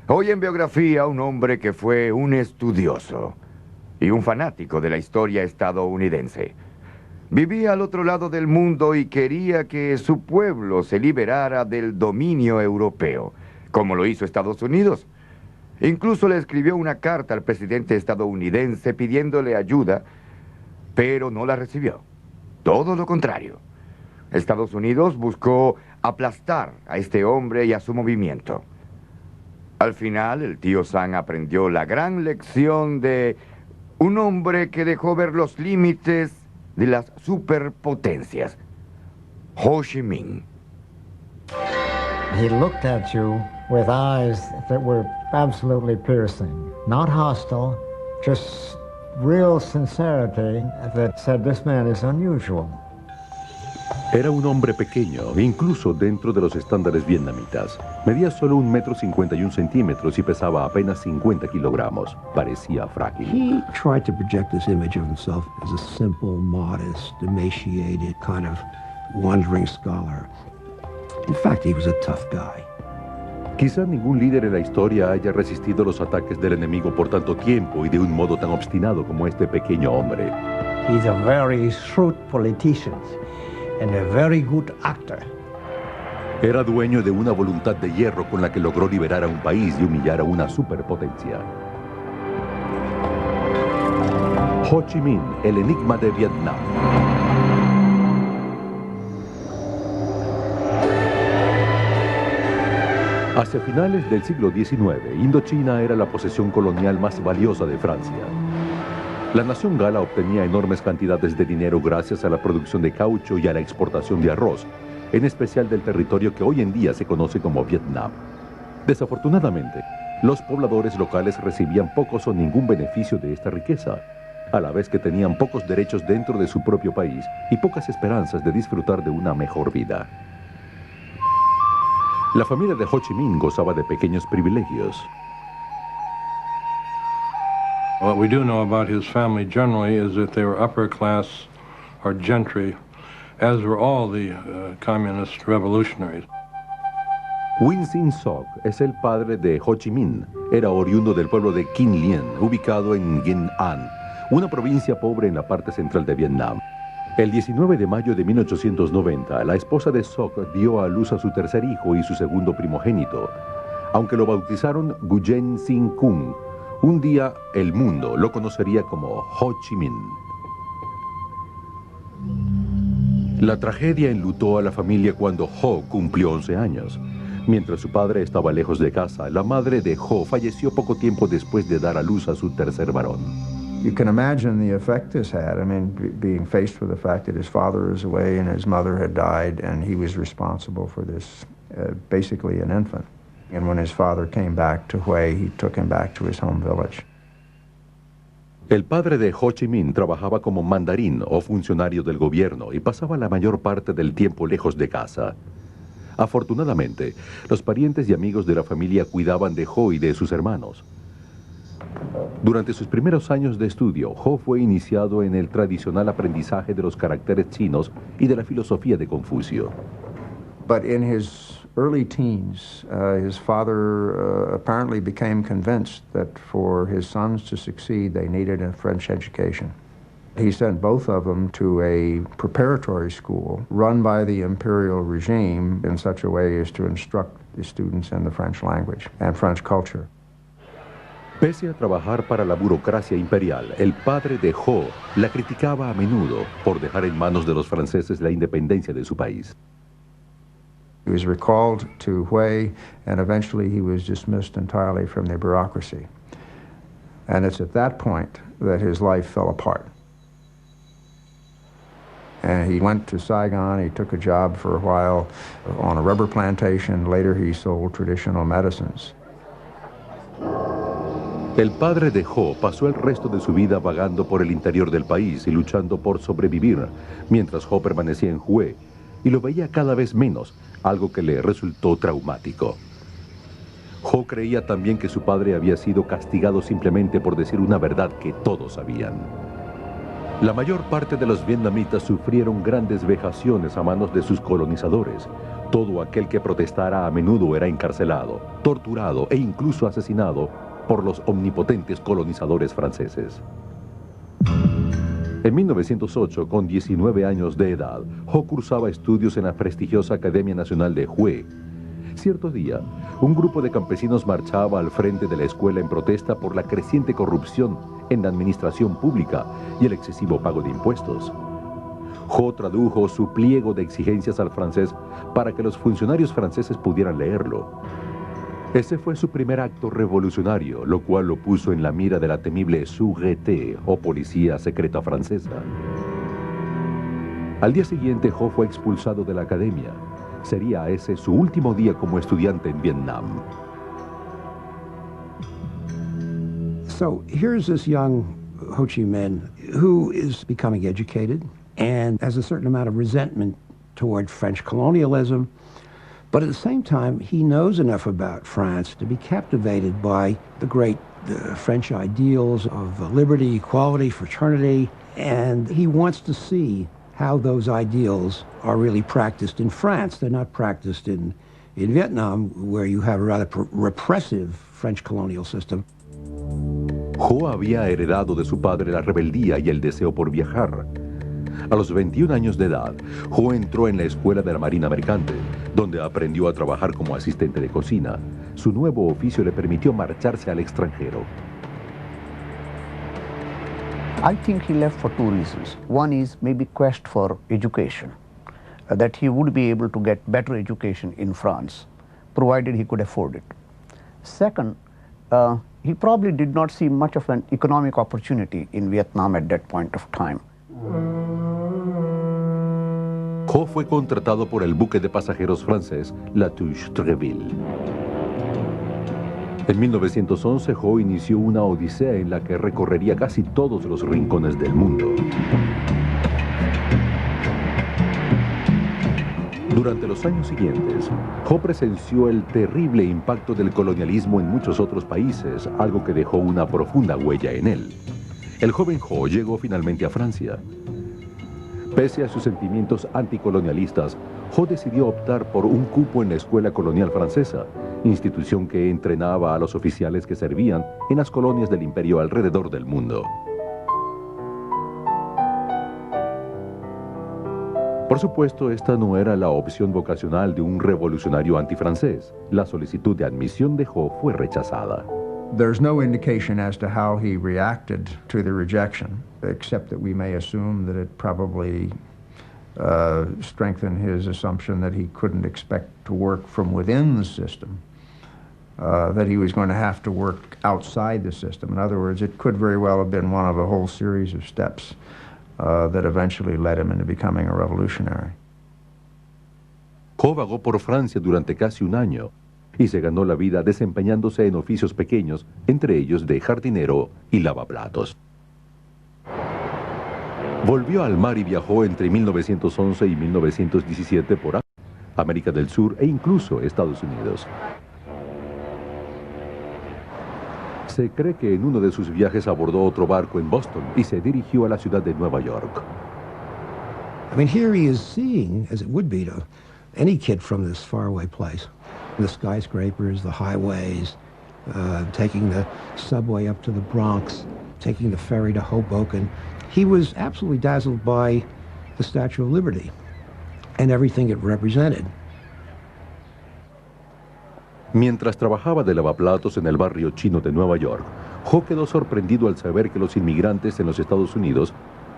Hoy en biografía, un hombre que fue un estudioso y un fanático de la historia estadounidense. Vivía al otro lado del mundo y quería que su pueblo se liberara del dominio europeo, como lo hizo Estados Unidos. Incluso le escribió una carta al presidente estadounidense pidiéndole ayuda, pero no la recibió. Todo lo contrario. Estados Unidos buscó aplastar a este hombre y a su movimiento. Al final, el tío Sam aprendió la gran lección de un hombre que dejó ver los límites de las superpotencias. Ho Chi Minh. He looked at you with eyes that were absolutely piercing, not hostile, just real sincerity that said this man is unusual. Era un hombre pequeño, incluso dentro de los estándares vietnamitas. Medía solo 1,51 metros y pesaba apenas 50 kilogramos. Parecía frágil. He tried to project this image of himself as a simple, modest, emaciated, kind of wandering scholar. In fact, he was a tough guy. Quizá ningún líder en la historia haya resistido los ataques del enemigo por tanto tiempo y de un modo tan obstinado como este pequeño hombre. He's a very shrewd politician and a very good actor. Era dueño de una voluntad de hierro con la que logró liberar a un país y humillar a una superpotencia. Ho Chi Minh, el enigma de Vietnam. Hacia finales del siglo XIX, Indochina era la posesión colonial más valiosa de Francia. La nación gala obtenía enormes cantidades de dinero gracias a la producción de caucho y a la exportación de arroz, en especial del territorio que hoy en día se conoce como Vietnam. Desafortunadamente, los pobladores locales recibían pocos o ningún beneficio de esta riqueza, a la vez que tenían pocos derechos dentro de su propio país y pocas esperanzas de disfrutar de una mejor vida. La familia de Ho Chi Minh gozaba de pequeños privilegios. What we do know about his family generally is that they were upper class or gentry, as were all the communist revolutionaries. Win Sin Soc es el padre de Ho Chi Minh. Era oriundo del pueblo de Kinh Lien, ubicado en Nghệ An, una provincia pobre en la parte central de Vietnam. El 19 de mayo de 1890, la esposa de Soc dio a luz a su tercer hijo y su segundo primogénito, aunque lo bautizaron Nguyen Sinh Cung. Un día el mundo lo conocería como Ho Chi Minh. La tragedia enlutó a la familia cuando Ho cumplió 11 años. Mientras su padre estaba lejos de casa, la madre de Ho falleció poco tiempo después de dar a luz a su tercer varón. You can imagine the effect this had. I mean, being faced with the fact that his father is away and his mother had died and he was responsible for this, basically an infant. And when his father came back to Hue, he took him back to his home village. El padre de Ho Chi Minh trabajaba como mandarín o funcionario del gobierno y pasaba la mayor parte del tiempo lejos de casa. Afortunadamente, los parientes y amigos de la familia cuidaban de Ho y de sus hermanos. Durante sus primeros años de estudio, Ho fue iniciado en el tradicional aprendizaje de los caracteres chinos y de la filosofía de Confucio. But in his early teens, his father apparently became convinced that for his sons to succeed, they needed a French education. He sent both of them to a preparatory school run by the imperial regime in such a way as to instruct the students in the French language and French culture. Pese a trabajar para la burocracia imperial, el padre de Ho la criticaba a menudo por dejar en manos de los franceses la independencia de su país. He was recalled to Hue, and eventually he was dismissed entirely from the bureaucracy. And it's at that point that his life fell apart. And he went to Saigon, he took a job for a while on a rubber plantation. Later he sold traditional medicines. El padre de Ho pasó el resto de su vida vagando por el interior del país y luchando por sobrevivir, mientras Ho permanecía en Hue, y lo veía cada vez menos, algo que le resultó traumático. Ho creía también que su padre había sido castigado simplemente por decir una verdad que todos sabían. La mayor parte de los vietnamitas sufrieron grandes vejaciones a manos de sus colonizadores. Todo aquel que protestara a menudo era encarcelado, torturado e incluso asesinado por los omnipotentes colonizadores franceses. En 1908, con 19 años de edad, Ho cursaba estudios en la prestigiosa Academia Nacional de Hue. Cierto día, un grupo de campesinos marchaba al frente de la escuela en protesta por la creciente corrupción en la administración pública y el excesivo pago de impuestos. Ho tradujo su pliego de exigencias al francés para que los funcionarios franceses pudieran leerlo. Ese fue su primer acto revolucionario, lo cual lo puso en la mira de la temible Sûreté, o policía secreta francesa. Al día siguiente, Ho fue expulsado de la academia. Sería ese su último día como estudiante en Vietnam. So here's this young Ho Chi Minh who is becoming educated and has a certain amount of resentment toward French colonialism. But at the same time, he knows enough about France to be captivated by the great French ideals of liberty, equality, fraternity, and he wants to see how those ideals are really practiced in France. They're not practiced in Vietnam, where you have a rather repressive French colonial system. Ho había heredado de su padre la rebeldía y el deseo por viajar. A los 21 años de edad, Ho entró en la escuela de la Marina Mercante, donde aprendió a trabajar como asistente de cocina. Su nuevo oficio le permitió marcharse al extranjero. I think he left for two reasons. One is maybe quest for education, that he would be able to get better education in France, provided he could afford it. Second, he probably did not see much of an economic opportunity in Vietnam at that point of time. Ho fue contratado por el buque de pasajeros francés La Touche-Treville. En 1911, Ho inició una odisea en la que recorrería casi todos los rincones del mundo. Durante los años siguientes, Ho presenció el terrible impacto del colonialismo en muchos otros países, algo que dejó una profunda huella en él. El joven Ho llegó finalmente a Francia. Pese a sus sentimientos anticolonialistas, Ho decidió optar por un cupo en la Escuela Colonial Francesa, institución que entrenaba a los oficiales que servían en las colonias del imperio alrededor del mundo. Por supuesto, esta no era la opción vocacional de un revolucionario antifrancés. La solicitud de admisión de Ho fue rechazada. There's no indication as to how he reacted to the rejection, except that we may assume that it probably strengthened his assumption that he couldn't expect to work from within the system, that he was going to have to work outside the system. In other words, it could very well have been one of a whole series of steps that eventually led him into becoming a revolutionary. Ho vagó por Francia durante casi un año y se ganó la vida desempeñándose en oficios pequeños, entre ellos de jardinero y lavaplatos. Volvió al mar y viajó entre 1911 y 1917 por América del Sur e incluso Estados Unidos. Se cree que en uno de sus viajes abordó otro barco en Boston y se dirigió a la ciudad de Nueva York. I mean, here he is seeing, as it would be to any kid from this faraway place, the skyscrapers, the highways, taking the subway up to the Bronx, taking the ferry to Hoboken. He was absolutely dazzled by the Statue of Liberty and everything it represented. Mientras trabajaba de lavaplatos en el barrio chino de Nueva York, Ho quedó sorprendido al saber que los inmigrantes en los Estados Unidos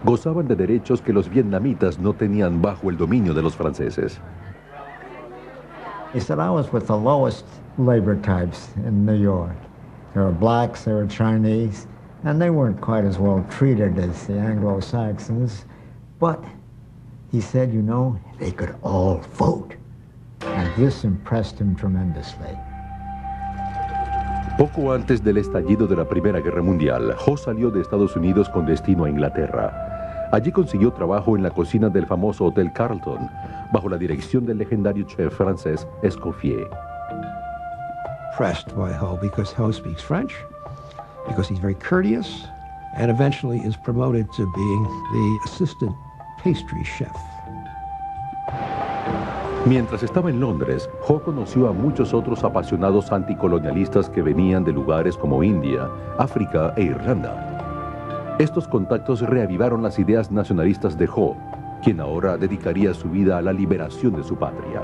gozaban de derechos que los vietnamitas no tenían bajo el dominio de los franceses. He said, I was with the lowest labor types in New York. There were blacks, there were Chinese, and they weren't quite as well treated as the Anglo-Saxons. But he said, you know, they could all vote. And this impressed him tremendously. Poco antes del estallido de la Primera Guerra Mundial, Ho salió de Estados Unidos con destino a Inglaterra. Allí consiguió trabajo en la cocina del famoso Hotel Carlton, bajo la dirección del legendario chef francés Escoffier. Impressed by Ho because Ho speaks French, because he's very courteous, and eventually is promoted to being the assistant pastry chef. Mientras estaba en Londres, Ho conoció a muchos otros apasionados anticolonialistas que venían de lugares como India, África e Irlanda. Estos contactos reavivaron las ideas nacionalistas de Ho, quien ahora dedicaría su vida a la liberación de su patria.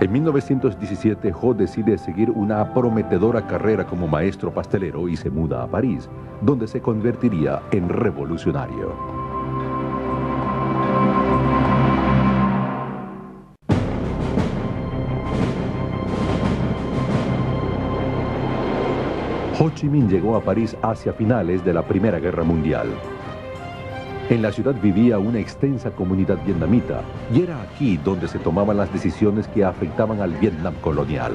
En 1917, Ho decide seguir una prometedora carrera como maestro pastelero y se muda a París, donde se convertiría en revolucionario. Ho Chi Minh llegó a París hacia finales de la Primera Guerra Mundial. En la ciudad vivía una extensa comunidad vietnamita y era aquí donde se tomaban las decisiones que afectaban al Vietnam colonial.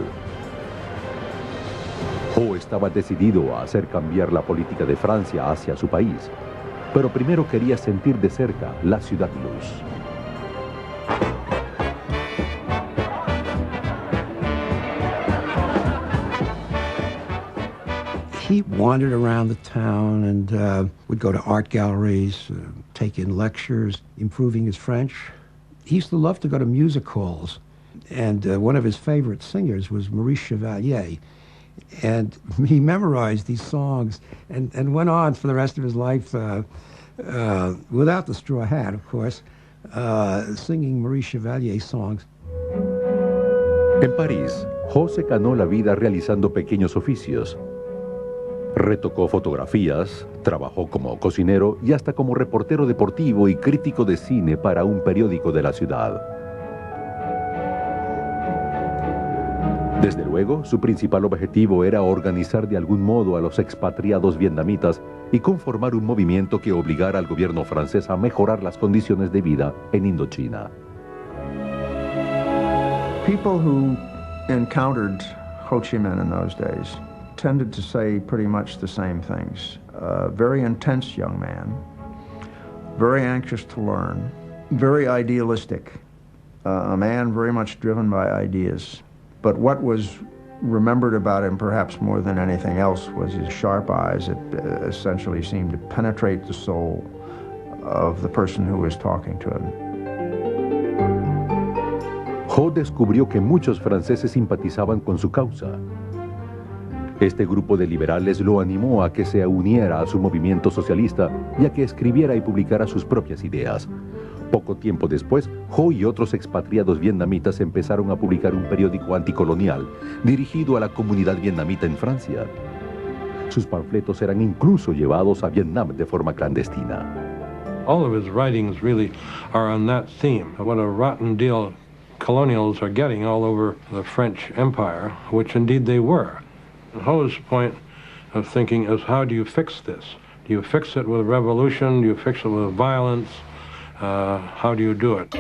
Ho estaba decidido a hacer cambiar la política de Francia hacia su país, pero primero quería sentir de cerca la Ciudad Luz. He wandered around the town and would go to art galleries, take in lectures, improving his French. He used to love to go to music halls, and one of his favorite singers was Maurice Chevalier. And he memorized these songs and went on for the rest of his life, without the straw hat, of course, singing Maurice Chevalier songs. En París, Ho se ganó la vida realizando pequeños oficios. Retocó fotografías, trabajó como cocinero y hasta como reportero deportivo y crítico de cine para un periódico de la ciudad. Desde luego, su principal objetivo era organizar de algún modo a los expatriados vietnamitas y conformar un movimiento que obligara al gobierno francés a mejorar las condiciones de vida en Indochina. People who encountered Ho Chi Minh in those days tended to say pretty much the same things. Very intense young man, very anxious to learn, very idealistic, a man very much driven by ideas. But what was remembered about him perhaps more than anything else was his sharp eyes that essentially seemed to penetrate the soul of the person who was talking to him. Ho descubrió que muchos franceses simpatizaban con su causa. Este grupo de liberales lo animó a que se uniera a su movimiento socialista y a que escribiera y publicara sus propias ideas. Poco tiempo después, Ho y otros expatriados vietnamitas empezaron a publicar un periódico anticolonial dirigido a la comunidad vietnamita en Francia. Sus panfletos eran incluso llevados a Vietnam de forma clandestina. All of his writings really are on that theme. What a rotten deal colonials are getting all over the French Empire, which indeed they were. Ho's point of thinking is, how do you fix this? Do you fix it with revolution? Do you fix it with violence? How do you do it?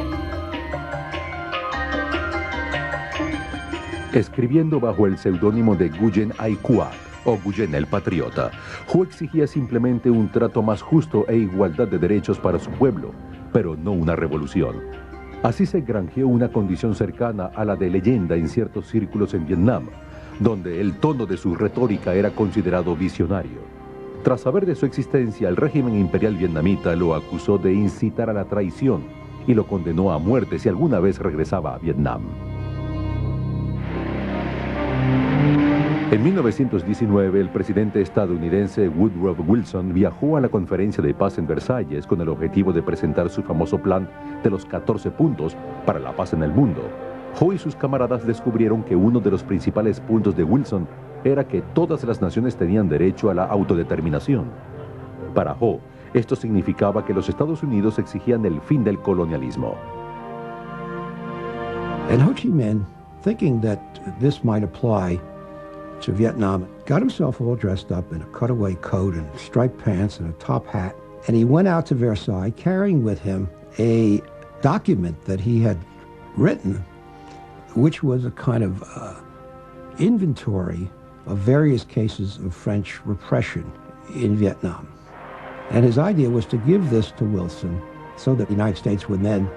Escribiendo bajo el seudónimo de Nguyen Ai Quoc, o Nguyen el Patriota, Ho exigía simplemente un trato más justo e igualdad de derechos para su pueblo, pero no una revolución. Así se granjeó una condición cercana a la de leyenda en ciertos círculos en Vietnam, donde el tono de su retórica era considerado visionario. Tras saber de su existencia, el régimen imperial vietnamita lo acusó de incitar a la traición y lo condenó a muerte si alguna vez regresaba a Vietnam. En 1919, el presidente estadounidense Woodrow Wilson viajó a la conferencia de paz en Versalles con el objetivo de presentar su famoso plan de los 14 puntos para la paz en el mundo. Ho y sus camaradas descubrieron que uno de los principales puntos de Wilson era que todas las naciones tenían derecho a la autodeterminación. Para Ho, esto significaba que los Estados Unidos exigían el fin del colonialismo. And Ho Chi Minh, thinking that this might apply to Vietnam, got himself all dressed up in a cutaway coat and striped pants and a top hat, and he went out to Versailles carrying with him a document that he had written, which was a kind of inventory of various cases of French repression in Vietnam. And his idea was to give this to Wilson so that the United States would then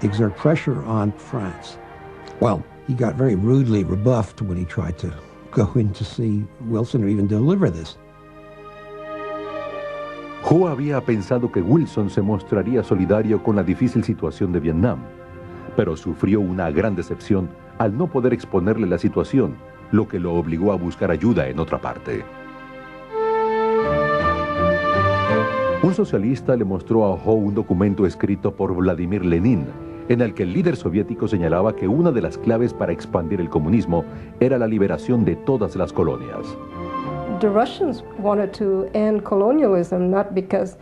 exert pressure on France. Well, he got very rudely rebuffed when he tried to go in to see Wilson or even deliver this. Ho había pensado que Wilson se mostraría solidario con la difícil situación de Vietnam, pero sufrió una gran decepción al no poder exponerle la situación, lo que lo obligó a buscar ayuda en otra parte. Un socialista le mostró a Ho un documento escrito por Vladimir Lenin, en el que el líder soviético señalaba que una de las claves para expandir el comunismo era la liberación de todas las colonias. The Russians wanted to end colonialism not because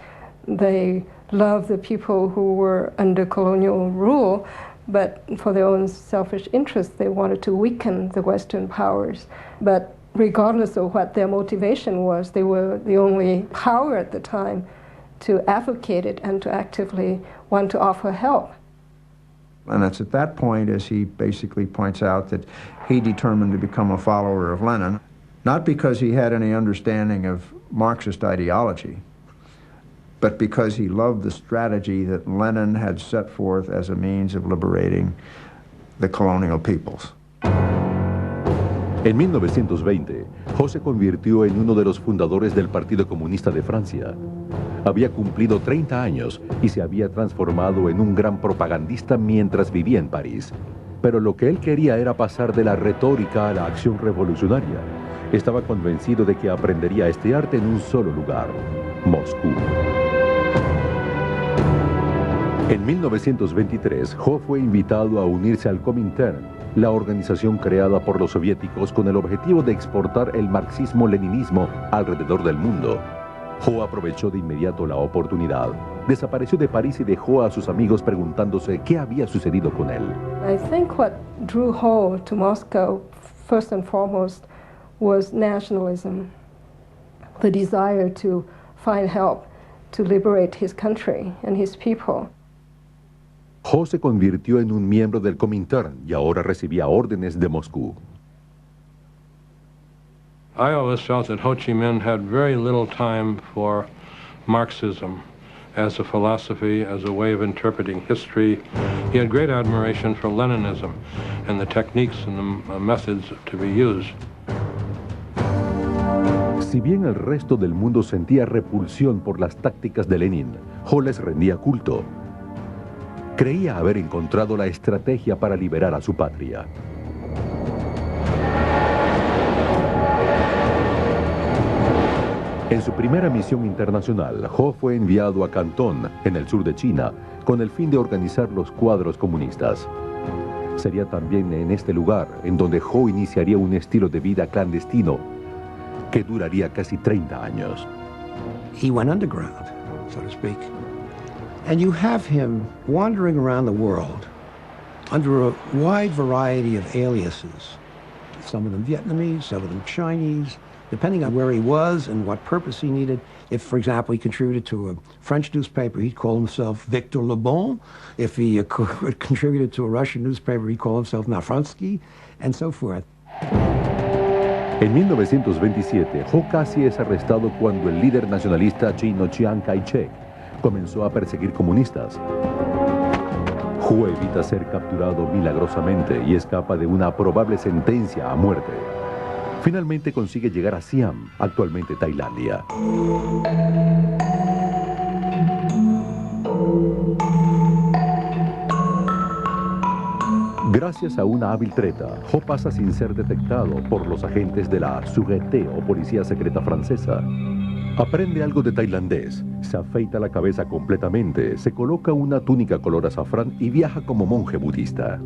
they loved the people who were under colonial rule, but for their own selfish interests. They wanted to weaken the Western powers. But regardless of what their motivation was, they were the only power at the time to advocate it and to actively want to offer help. And it's at that point, as he basically points out, that he determined to become a follower of Lenin, not because he had any understanding of Marxist ideology, but because he loved the strategy that Lenin had set forth as a means of liberating the colonial peoples. En 1920, Ho se convirtió en uno de los fundadores del Partido Comunista de Francia. Había cumplido 30 años y se había transformado en un gran propagandista mientras vivía en París. Pero lo que él quería era pasar de la retórica a la acción revolucionaria. Estaba convencido de que aprendería este arte en un solo lugar, Moscú. En 1923, Ho fue invitado a unirse al Comintern, la organización creada por los soviéticos con el objetivo de exportar el marxismo-leninismo alrededor del mundo. Ho aprovechó de inmediato la oportunidad. Desapareció de París y dejó a sus amigos preguntándose qué había sucedido con él. I think what drew Ho to Moscow, first and foremost, was nationalism, the desire to find help to liberate his country and his people. Ho se convirtió en un miembro del Comintern y ahora recibía órdenes de Moscú. I always felt that Ho Chi Minh had very little time for Marxism as a philosophy, as a way of interpreting history. He had great admiration for Leninism and the techniques and the methods to be used. Si bien el resto del mundo sentía repulsión por las tácticas de Lenin, Ho les rendía culto. Creía haber encontrado la estrategia para liberar a su patria. En su primera misión internacional, Ho fue enviado a Cantón, en el sur de China, con el fin de organizar los cuadros comunistas. Sería también en este lugar en donde Ho iniciaría un estilo de vida clandestino que duraría casi 30 años. He went underground, so to speak. And you have him wandering around the world under a wide variety of aliases. Some of them Vietnamese, some of them Chinese, depending on where he was and what purpose he needed. If, for example, he contributed to a French newspaper, he'd call himself Victor Le Bon. If he contributed to a Russian newspaper, he'd call himself Nafransky, and so forth. En 1927, Ho casi es arrestado cuando el líder nacionalista chino Chiang Kai-shek comenzó a perseguir comunistas. Ho evita ser capturado milagrosamente y escapa de una probable sentencia a muerte. Finalmente consigue llegar a Siam, actualmente Tailandia. Gracias a una hábil treta, Ho pasa sin ser detectado por los agentes de la Sûreté o policía secreta francesa. Aprende algo de tailandés, se afeita la cabeza completamente, se coloca una túnica color azafrán y viaja como monje budista.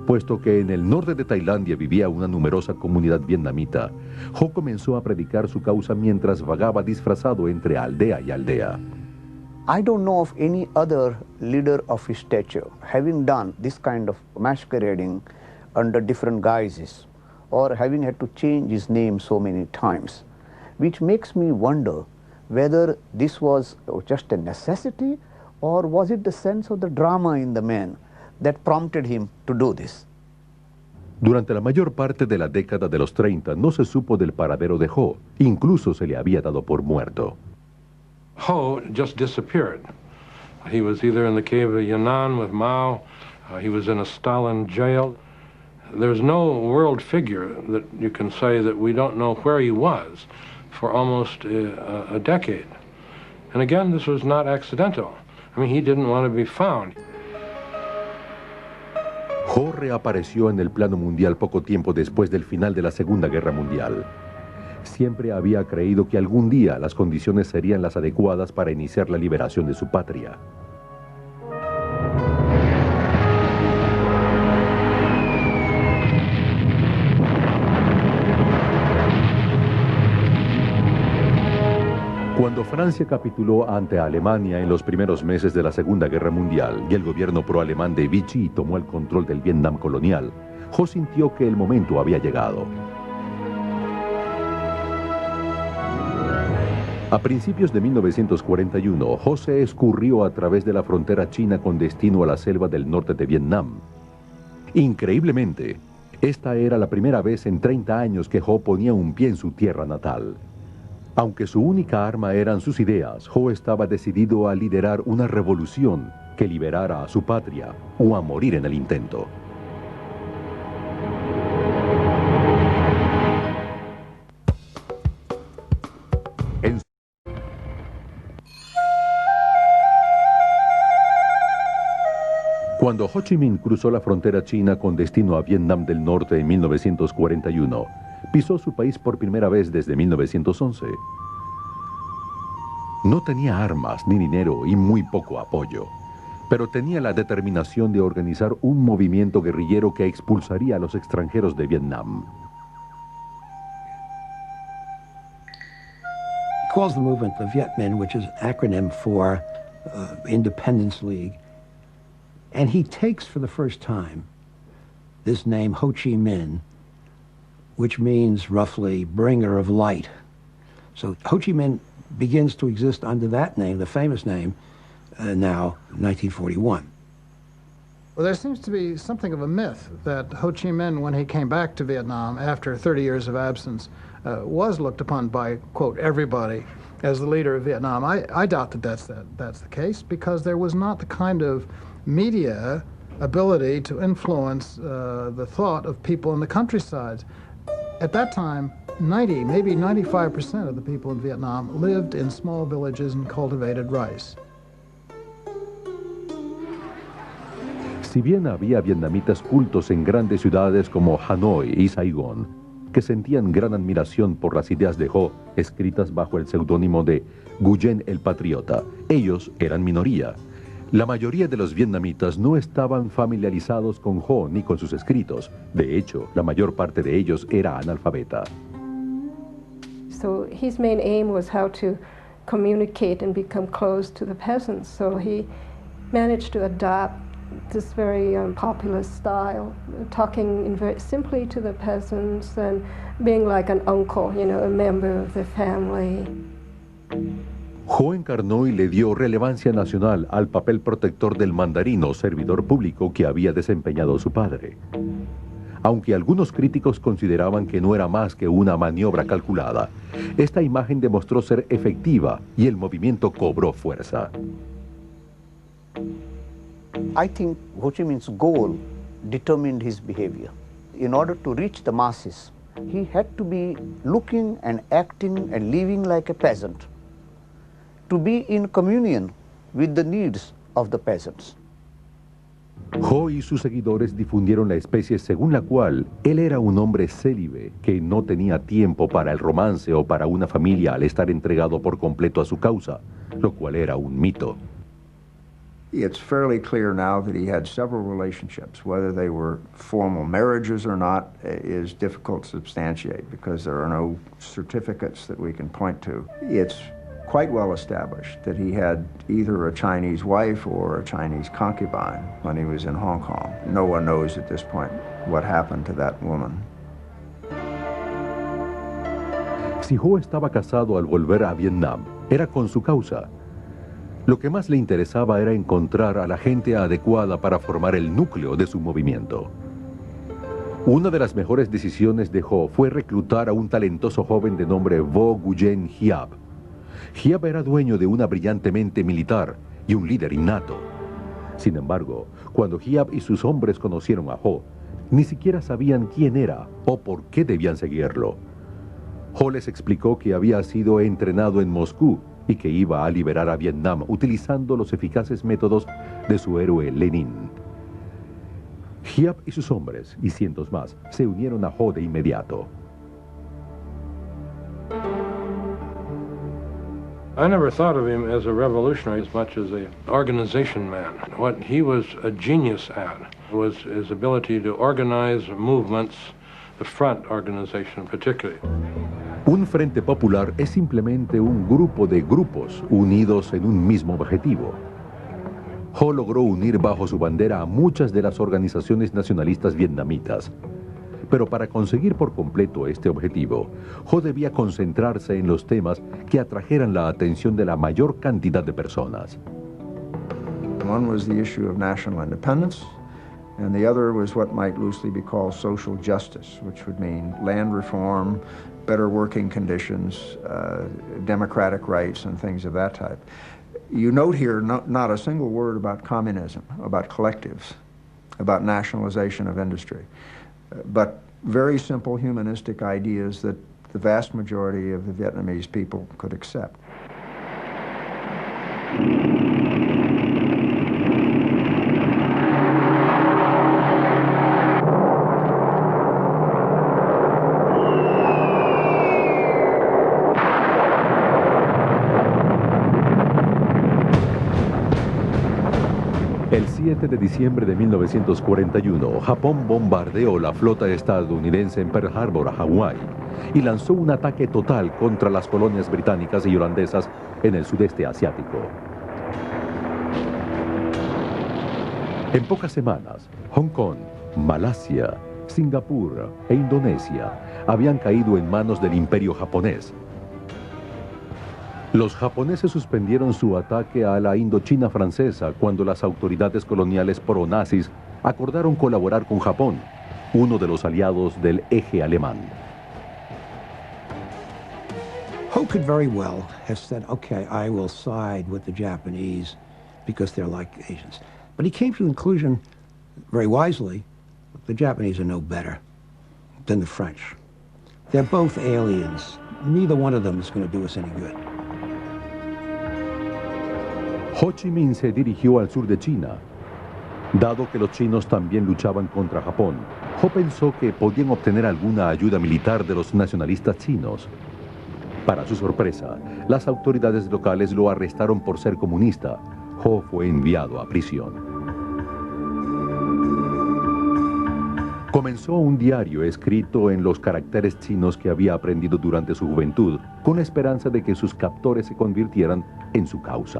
Puesto que en el norte de Tailandia vivía una numerosa comunidad vietnamita, Ho comenzó a predicar su causa mientras vagaba disfrazado entre aldea y aldea. I don't know of any other leader of his stature having done this kind of masquerading under different guises or having had to change his name so many times, which makes me wonder whether this was just a necessity or was it the sense of the drama in the man that prompted him to do this. Durante la mayor parte de la década de los 30 no se supo del paradero de Ho, incluso se le había dado por muerto. Ho just disappeared. He was either in the cave of Yan'an with Mao, he was in a Stalin jail. There's no world figure that you can say that we don't know where he was for almost a decade. And again, this was not accidental. I mean, he didn't want to be found. Ho reapareció en el plano mundial poco tiempo después del final de la Segunda Guerra Mundial. Siempre había creído que algún día las condiciones serían las adecuadas para iniciar la liberación de su patria. Cuando Francia capituló ante Alemania en los primeros meses de la Segunda Guerra Mundial y el gobierno pro-alemán de Vichy tomó el control del Vietnam colonial, Ho sintió que el momento había llegado. A principios de 1941, Ho se escurrió a través de la frontera china con destino a la selva del norte de Vietnam. Increíblemente, esta era la primera vez en 30 años que Ho ponía un pie en su tierra natal. Aunque su única arma eran sus ideas, Ho estaba decidido a liderar una revolución que liberara a su patria o a morir en el intento. Cuando Ho Chi Minh cruzó la frontera china con destino a Vietnam del Norte en 1941, pisó su país por primera vez desde 1911. No tenía armas ni dinero y muy poco apoyo, pero tenía la determinación de organizar un movimiento guerrillero que expulsaría a los extranjeros de Vietnam. He calls the movement the Viet Minh, which is an acronym for Independence League. And he takes for the first time this name Ho Chi Minh, which means roughly bringer of light. So Ho Chi Minh begins to exist under that name, the famous name, now, 1941. Well, there seems to be something of a myth that Ho Chi Minh, when he came back to Vietnam after 30 years of absence, was looked upon by, quote, everybody as the leader of Vietnam. I doubt that that's the case, because there was not the kind of media ability to influence the thought of people in the countryside. At that time, 90, maybe 95% of the people in Vietnam lived in small villages and cultivated rice. Si bien había vietnamitas cultos en grandes ciudades como Hanoi y Saigón, que sentían gran admiración por las ideas de Ho, escritas bajo el seudónimo de Nguyen el Patriota, ellos eran minoría. La mayoría de los vietnamitas no estaban familiarizados con Ho ni con sus escritos. De hecho, la mayor parte de ellos era analfabeta. So his main aim was how to communicate and become close to the peasants. So he managed to adopt this very popular style, talking very simply to the peasants and being like an uncle, you know, a member of the family. Ho encarnó y le dio relevancia nacional al papel protector del mandarino, servidor público que había desempeñado su padre. Aunque algunos críticos consideraban que no era más que una maniobra calculada, esta imagen demostró ser efectiva y el movimiento cobró fuerza. I think Ho Chi Minh's goal determined his behavior. In order to reach the masses, he had to be looking and acting and living like a peasant, to be in communion with the needs of the peasants. Ho y sus seguidores difundieron la especie según la cual él era un hombre célibe que no tenía tiempo para el romance o para una familia al estar entregado por completo a su causa, lo cual era un mito. It's fairly clear now that he had several relationships. Whether they were formal marriages or not is difficult to substantiate because there are no certificates that we can point to. It's quite well established that he had either a Chinese wife or a Chinese concubine when he was in Hong Kong. No one knows at this point what happened to that woman. Si Ho estaba casado al volver a Vietnam, era con su causa. Lo que más le interesaba era encontrar a la gente adecuada para formar el núcleo de su movimiento. Una de las mejores decisiones de Ho fue reclutar a un talentoso joven de nombre Vo Nguyen Hiap. Hiap era dueño de una brillante mente militar y un líder innato. Sin embargo, cuando Hiap y sus hombres conocieron a Ho, ni siquiera sabían quién era o por qué debían seguirlo. Ho les explicó que había sido entrenado en Moscú y que iba a liberar a Vietnam utilizando los eficaces métodos de su héroe Lenin. Giap y sus hombres, y cientos más, se unieron a Ho de inmediato. I never thought of him as a revolutionary as much as an organization man. What he was a genius at was his ability to organize movements, the front organization particularly. Un frente popular es simplemente un grupo de grupos unidos en un mismo objetivo. Ho logró unir bajo su bandera a muchas de las organizaciones nacionalistas vietnamitas. Pero para conseguir por completo este objetivo, Ho debía concentrarse en los temas que atrajeran la atención de la mayor cantidad de personas. One was the issue of national independence, and the other was what might loosely be called social justice, which would mean land reform, better working conditions, democratic rights, and things of that type. You note here not a single word about communism, about collectives, about nationalization of industry, but very simple humanistic ideas that the vast majority of the Vietnamese people could accept. El 7 de diciembre de 1941, Japón bombardeó la flota estadounidense en Pearl Harbor, Hawái, y lanzó un ataque total contra las colonias británicas y holandesas en el sudeste asiático. En pocas semanas, Hong Kong, Malasia, Singapur e Indonesia habían caído en manos del Imperio japonés. Los japoneses suspendieron su ataque a la Indochina francesa cuando las autoridades coloniales pro-nazis acordaron colaborar con Japón, uno de los aliados del eje alemán. Ho could very well have said, okay, I will side with the Japanese because they're like Asians. But he came to the conclusion, very wisely, the Japanese are no better than the French. They're both aliens. Neither one of them is going to do us any good. Ho Chi Minh se dirigió al sur de China. Dado que los chinos también luchaban contra Japón, Ho pensó que podían obtener alguna ayuda militar de los nacionalistas chinos. Para su sorpresa, las autoridades locales lo arrestaron por ser comunista. Ho fue enviado a prisión. Comenzó un diario escrito en los caracteres chinos que había aprendido durante su juventud, con la esperanza de que sus captores se convirtieran en su causa.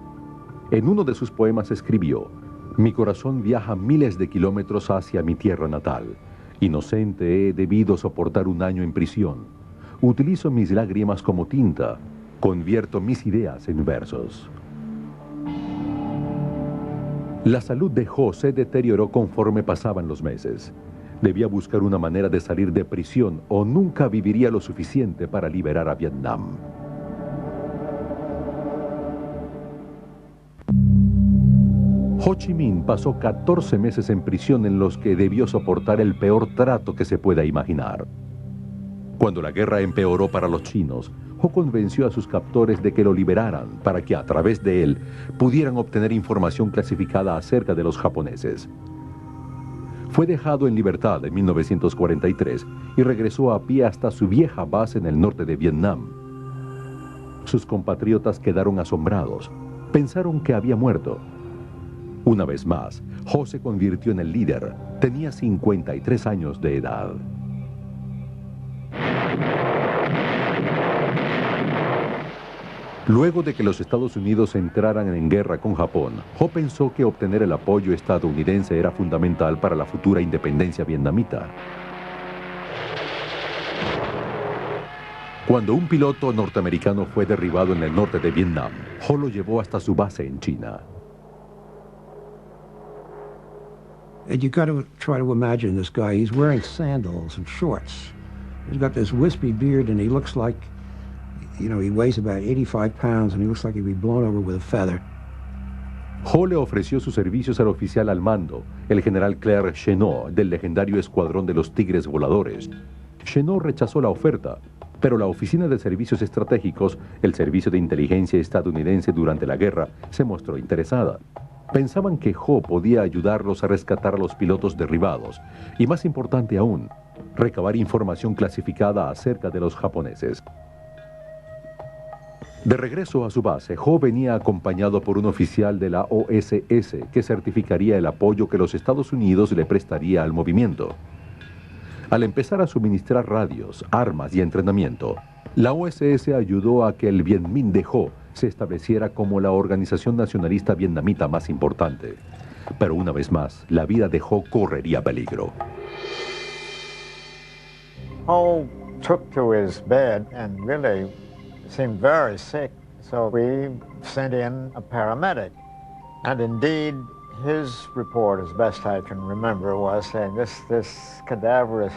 En uno de sus poemas escribió: «Mi corazón viaja miles de kilómetros hacia mi tierra natal. Inocente he debido soportar un año en prisión. Utilizo mis lágrimas como tinta. Convierto mis ideas en versos». La salud de Ho se deterioró conforme pasaban los meses. Debía buscar una manera de salir de prisión o nunca viviría lo suficiente para liberar a Vietnam. Ho Chi Minh pasó 14 meses en prisión en los que debió soportar el peor trato que se pueda imaginar. Cuando la guerra empeoró para los chinos, Ho convenció a sus captores de que lo liberaran para que a través de él pudieran obtener información clasificada acerca de los japoneses. Fue dejado en libertad en 1943 y regresó a pie hasta su vieja base en el norte de Vietnam. Sus compatriotas quedaron asombrados. Pensaron que había muerto. Una vez más, Ho se convirtió en el líder. Tenía 53 años de edad. Luego de que los Estados Unidos entraran en guerra con Japón, Ho pensó que obtener el apoyo estadounidense era fundamental para la futura independencia vietnamita. Cuando un piloto norteamericano fue derribado en el norte de Vietnam, Ho lo llevó hasta su base en China. And you got to try to imagine this guy. He's wearing sandals and shorts. He's got this wispy beard, and he looks like, you know, he weighs about 85 pounds, and he looks like he'd be blown over with a feather. Ho le ofreció sus servicios al oficial al mando, el general Claire Chennault, del legendario escuadrón de los Tigres Voladores. Chennault rechazó la oferta, Pero la Oficina de Servicios Estratégicos, el servicio de inteligencia estadounidense durante la guerra, se mostró interesada. Pensaban que Ho podía ayudarlos a rescatar a los pilotos derribados y, más importante aún, recabar información clasificada acerca de los japoneses. De regreso a su base, Ho venía acompañado por un oficial de la OSS que certificaría el apoyo que los Estados Unidos le prestaría al movimiento. Al empezar a suministrar radios, armas y entrenamiento, la OSS ayudó a que el Viet Minh de Ho se estableciera como la organización nacionalista vietnamita más importante. Pero una vez más, la vida de Ho correría peligro. Ho took to his bed and really seemed very sick, so we sent in a paramedic. And indeed, his report, as best I can remember, was saying this cadaverous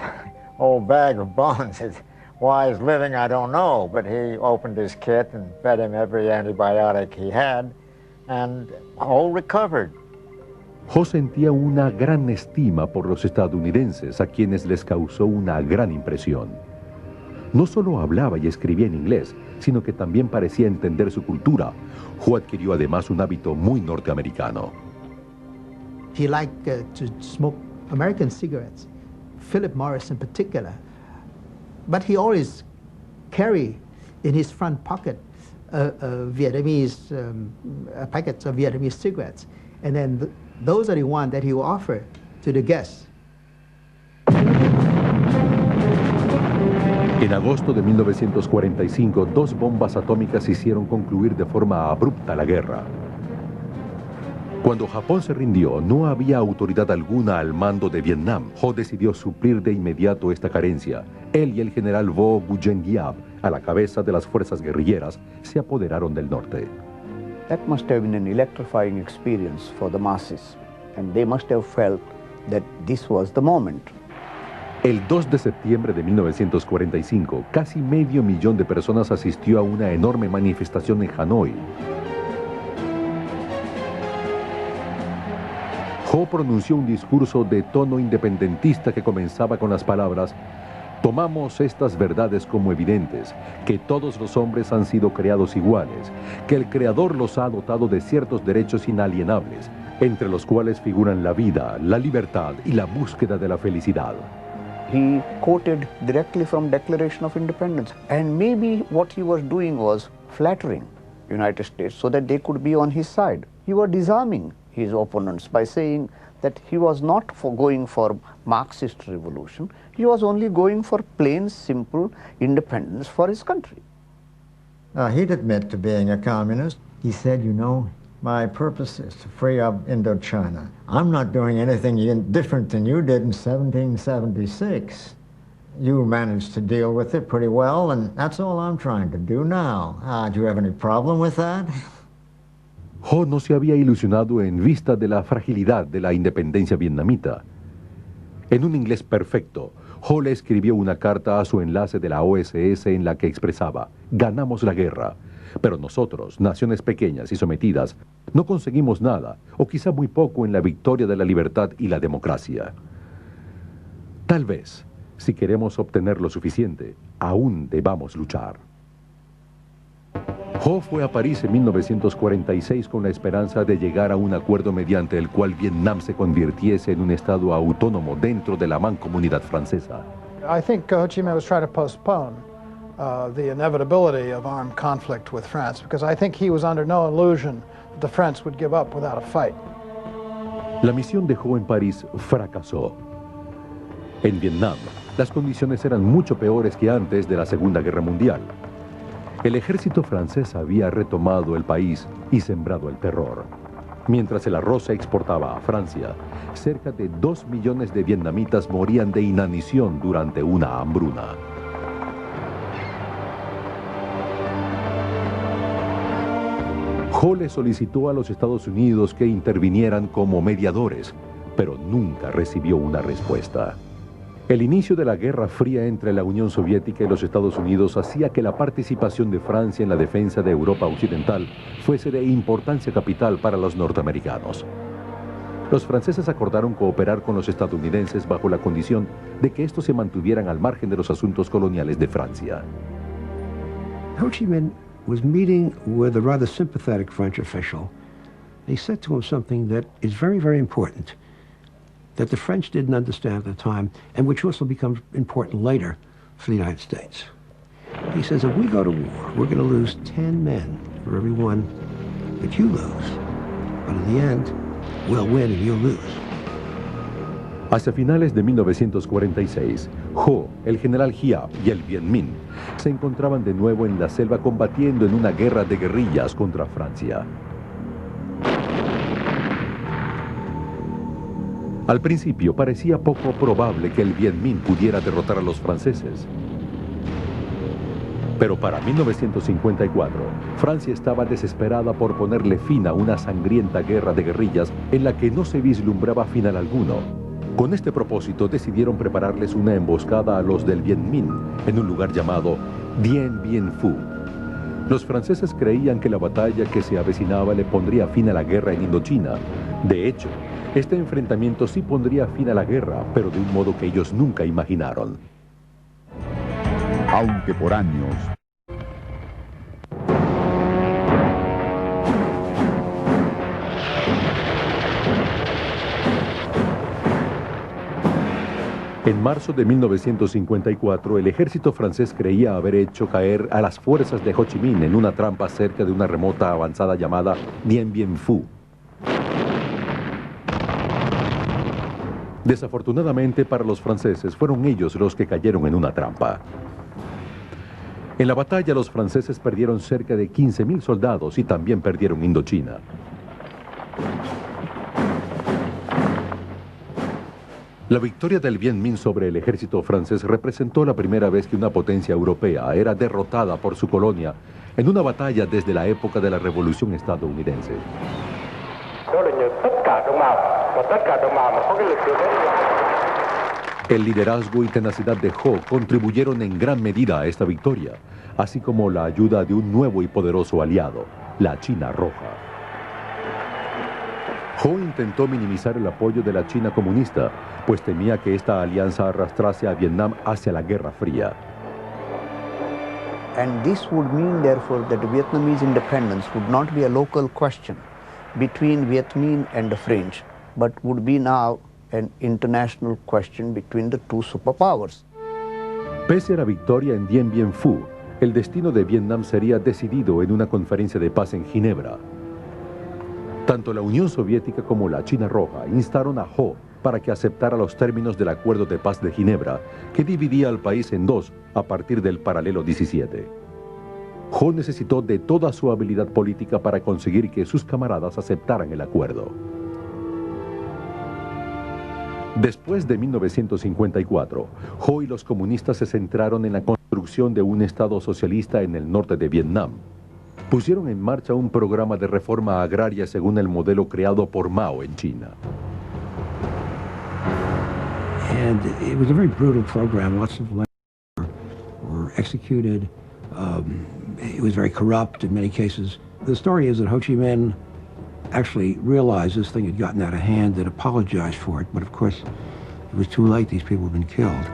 old bag of bones is why he's living, I don't know. But he opened his kit and fed him every antibiotic he had, and Ho recovered. Ho sentía una gran estima por los estadounidenses, a quienes les causó una gran impresión. No solo hablaba y escribía en inglés, sino que también parecía entender su cultura. Ho adquirió además un hábito muy norteamericano. He liked to smoke American cigarettes, Philip Morris in particular. But he always carried in his front pocket Vietnamese packets of Vietnamese cigarettes. And then those are the ones that he will offer to the guests. En agosto de 1945, 2 bombas atómicas hicieron concluir de forma abrupta la guerra. Cuando Japón se rindió, no había autoridad alguna al mando de Vietnam. Ho decidió suplir de inmediato esta carencia. Él y el general Vo Nguyen Giap, a la cabeza de las fuerzas guerrilleras, se apoderaron del norte. That must have been an electrifying experience for the masses, and they must have felt that this was the moment. El 2 de septiembre de 1945, casi medio millón de personas asistió a una enorme manifestación en Hanoi. Ho pronunció un discurso de tono independentista que comenzaba con las palabras: tomamos estas verdades como evidentes, que todos los hombres han sido creados iguales, que el Creador los ha dotado de ciertos derechos inalienables, entre los cuales figuran la vida, la libertad y la búsqueda de la felicidad. He quoted directly from Declaration of Independence, and maybe what he was doing was flattering the United States so that they could be on his side. He was disarming his opponents by saying that he was not going for Marxist revolution, he was only going for plain, simple independence for his country. He'd admit to being a communist. He said, you know, my purpose is to free up Indochina. I'm not doing anything different than you did in 1776. You managed to deal with it pretty well, and that's all I'm trying to do now. Do you have any problem with that? Ho no se había ilusionado en vista de la fragilidad de la independencia vietnamita. En un inglés perfecto, Ho le escribió una carta a su enlace de la OSS en la que expresaba: ganamos la guerra, pero nosotros, naciones pequeñas y sometidas, no conseguimos nada, o quizá muy poco en la victoria de la libertad y la democracia. Tal vez, si queremos obtener lo suficiente, aún debamos luchar. Ho fue a París en 1946 con la esperanza de llegar a un acuerdo mediante el cual Vietnam se convirtiese en un estado autónomo dentro de la mancomunidad francesa. I think Ho Chi Minh was trying to postpone the inevitability of armed conflict with France, because I think he was under no illusion that the French would give up without a fight. La misión de Ho en París fracasó. En Vietnam, las condiciones eran mucho peores que antes de la Segunda Guerra Mundial. El ejército francés había retomado el país y sembrado el terror. Mientras el arroz se exportaba a Francia, cerca de 2 millones de vietnamitas morían de inanición durante una hambruna. Ho le solicitó a los Estados Unidos que intervinieran como mediadores, pero nunca recibió una respuesta. El inicio de la Guerra Fría entre la Unión Soviética y los Estados Unidos hacía que la participación de Francia en la defensa de Europa Occidental fuese de importancia capital para los norteamericanos. los franceses acordaron cooperar con los estadounidenses bajo la condición de que estos se mantuvieran al margen de los asuntos coloniales de Francia. Ho Chi Minh was meeting with a rather sympathetic French official. He said to him something that is very, very important, that the French didn't understand at the time, and which also becomes important later for the United States. He says, if we go to war, we're going to lose 10 men for every one that you lose. But in the end, we'll win and you'll lose. Hacia finales de 1946, Ho, el general Giap y el Viet Minh se encontraban de nuevo en la selva combatiendo en una guerra de guerrillas contra Francia. Al principio parecía poco probable que el Viet Minh pudiera derrotar a los franceses. Pero para 1954, Francia estaba desesperada por ponerle fin a una sangrienta guerra de guerrillas en la que no se vislumbraba final alguno. Con este propósito decidieron prepararles una emboscada a los del Viet Minh en un lugar llamado Dien Bien Phu. Los franceses creían que la batalla que se avecinaba le pondría fin a la guerra en Indochina. De hecho, este enfrentamiento sí pondría fin a la guerra, pero de un modo que ellos nunca imaginaron. Aunque por años En marzo de 1954, el ejército francés creía haber hecho caer a las fuerzas de Ho Chi Minh en una trampa cerca de una remota avanzada llamada Dien Bien Phu. Desafortunadamente para los franceses, fueron ellos los que cayeron en una trampa. En la batalla, los franceses perdieron cerca de 15,000 soldados y también perdieron Indochina. La victoria del Viet Minh sobre el ejército francés representó la primera vez que una potencia europea era derrotada por su colonia en una batalla desde la época de la Revolución estadounidense. El liderazgo y tenacidad de Ho contribuyeron en gran medida a esta victoria, así como la ayuda de un nuevo y poderoso aliado, la China Roja. Ho intentó minimizar el apoyo de la China comunista, pues temía que esta alianza arrastrase a Vietnam hacia la Guerra Fría. And this would mean, therefore, that Vietnamese independence would not be a local question between Viet Minh and the French, but would be now an international question between the two superpowers. Pese a la victoria en Dien Bien Phu, el destino de Vietnam sería decidido en una conferencia de paz en Ginebra. Tanto la Unión Soviética como la China Roja instaron a Ho para que aceptara los términos del Acuerdo de Paz de Ginebra, que dividía al país en dos a partir del paralelo 17. Ho necesitó de toda su habilidad política para conseguir que sus camaradas aceptaran el acuerdo. Después de 1954, Ho y los comunistas se centraron en la construcción de un Estado socialista en el norte de Vietnam. Pusieron en marcha un programa de reforma agraria según el modelo creado por Mao en China. And it was a very brutal program. Lots of labor were executed. It was very corrupt in many cases. The story is that Ho Chi Minh actually realized this thing had gotten out of hand and apologized for it. But of course, it was too late. These people had been killed.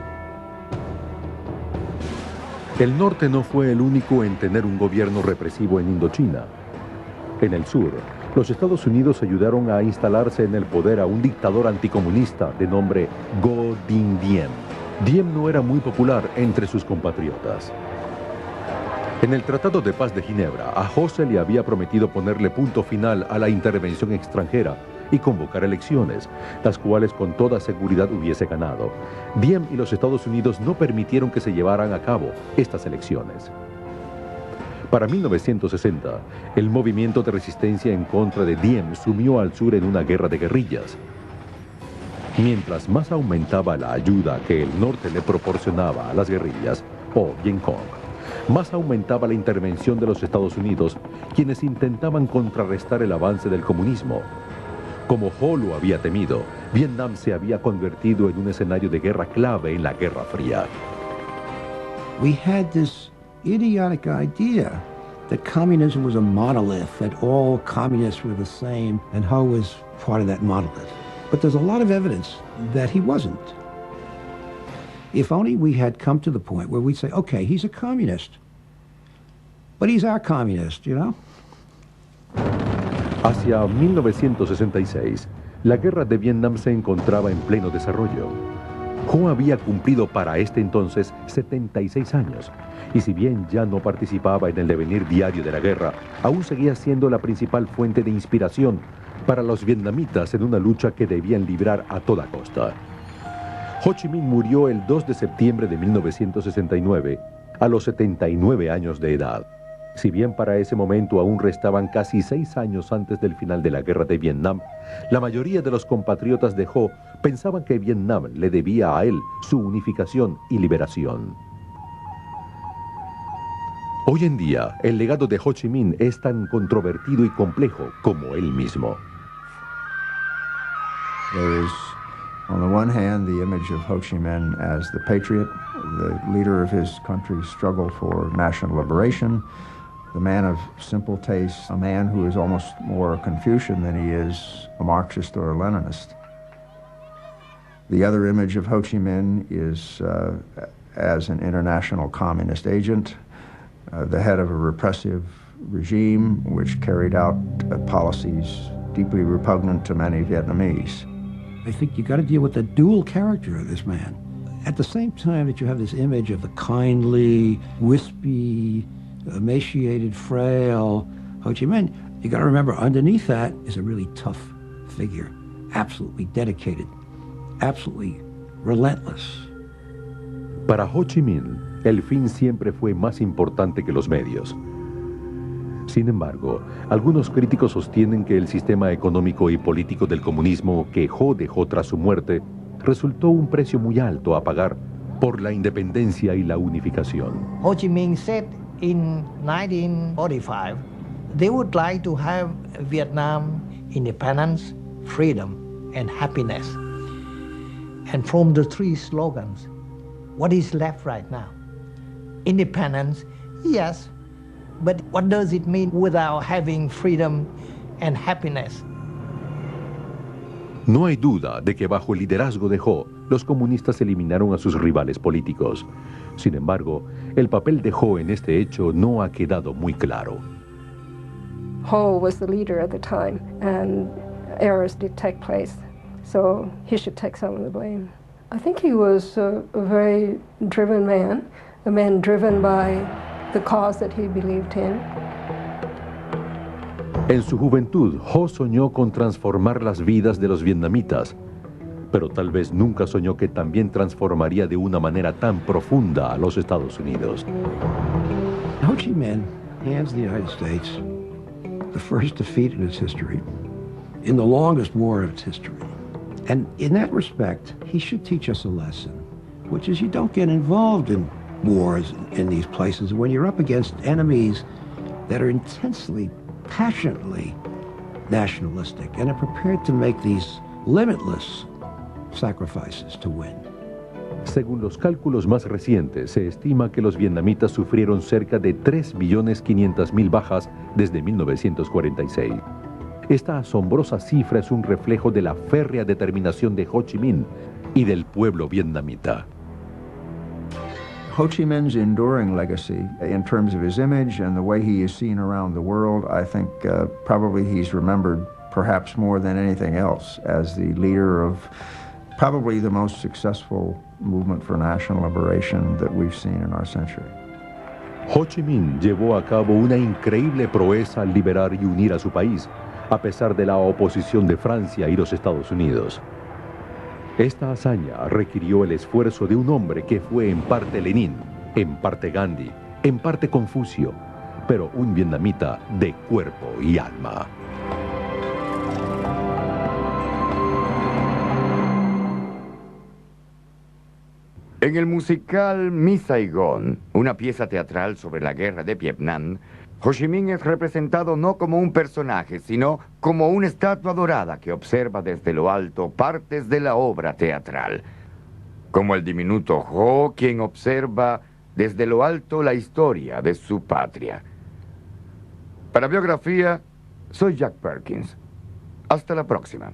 El norte no fue el único en tener un gobierno represivo en Indochina. En el sur, los Estados Unidos ayudaron a instalarse en el poder a un dictador anticomunista de nombre Ngo Dinh Diem. Diem no era muy popular entre sus compatriotas. En el Tratado de Paz de Ginebra, a Ho se le había prometido ponerle punto final a la intervención extranjera y convocar elecciones, las cuales con toda seguridad hubiese ganado. Diem y los Estados Unidos no permitieron que se llevaran a cabo estas elecciones. Para 1960, el movimiento de resistencia en contra de Diem sumió al sur en una guerra de guerrillas. Mientras más aumentaba la ayuda que el norte le proporcionaba a las guerrillas, o Vietcong, más aumentaba la intervención de los Estados Unidos, quienes intentaban contrarrestar el avance del comunismo. Como Ho lo había temido, Vietnam se había convertido en un escenario de guerra clave en la Guerra Fría. We had this idiotic idea that communism was a monolith, that all communists were the same, and Ho was part of that monolith. But there's a lot of evidence that he wasn't. If only we had come to the point where we'd say, okay, he's a communist, but he's our communist, you know? Hacia 1966, la guerra de Vietnam se encontraba en pleno desarrollo. Ho había cumplido para este entonces 76 años, y si bien ya no participaba en el devenir diario de la guerra, aún seguía siendo la principal fuente de inspiración para los vietnamitas en una lucha que debían librar a toda costa. Ho Chi Minh murió el 2 de septiembre de 1969, a los 79 años de edad. Si bien para ese momento aún restaban casi 6 años antes del final de la guerra de Vietnam, la mayoría de los compatriotas de Ho pensaban que Vietnam le debía a él su unificación y liberación. Hoy en día, el legado de Ho Chi Minh es tan controvertido y complejo como él mismo. There is, on the one hand, the image of Ho Chi Minh as the patriot, the leader of his country's struggle for national liberation, the man of simple tastes, a man who is almost more a Confucian than he is a Marxist or a Leninist. The other image of Ho Chi Minh is as an international communist agent, the head of a repressive regime which carried out policies deeply repugnant to many Vietnamese. I think you got to deal with the dual character of this man. At the same time that you have this image of the kindly, wispy, emaciated, frail Ho Chi Minh, you got to remember underneath that is a really tough figure, absolutely dedicated, absolutely relentless. Para Ho Chi Minh, el fin siempre fue más importante que los medios. Sin embargo, algunos críticos sostienen que el sistema económico y político del comunismo que Ho dejó tras su muerte resultó un precio muy alto a pagar por la independencia y la unificación. Ho Chi Minh said in 1945, they would like to have Vietnam independence, freedom, and happiness. And from the three slogans, what is left right now? Independence, yes, but what does it mean without having freedom and happiness? No hay duda de que bajo el liderazgo de Ho, los comunistas eliminaron a sus rivales políticos. Sin embargo, el papel de Ho en este hecho no ha quedado muy claro. Ho was the leader at the time, and errors did take place, so he should take some of the blame. I think he was a very driven man, a man driven by the cause that he believed in. En su juventud, Ho soñó con transformar las vidas de los vietnamitas, pero tal vez nunca soñó que también transformaría de una manera tan profunda a los Estados Unidos. Ho Chi Minh hands the United States the first defeat in its history, in the longest war of its history. And in that respect, he should teach us a lesson, which is you don't get involved in wars in these places when you're up against enemies that are intensely, passionately nationalistic and are prepared to make these limitless sacrifices to win. Según los cálculos más recientes, se estima que los vietnamitas sufrieron cerca de 3.500.000 bajas desde 1946. Esta asombrosa cifra es un reflejo de la férrea determinación de Ho Chi Minh y del pueblo vietnamita. Ho Chi Minh's enduring legacy in terms of his image and the way he is seen around the world, I think probably he's remembered perhaps more than anything else as the leader of probably the most successful movement for national liberation that we've seen in our century. Ho Chi Minh llevó a cabo una increíble proeza al liberar y unir a su país, a pesar de la oposición de Francia y los Estados Unidos. Esta hazaña requirió el esfuerzo de un hombre que fue en parte Lenin, en parte Gandhi, en parte Confucio, pero un vietnamita de cuerpo y alma. En el musical Miss Saigon, una pieza teatral sobre la guerra de Vietnam, Ho Chi Minh es representado no como un personaje, sino como una estatua dorada que observa desde lo alto partes de la obra teatral. Como el diminuto Ho, quien observa desde lo alto la historia de su patria. Para Biografía, soy Jack Perkins. Hasta la próxima.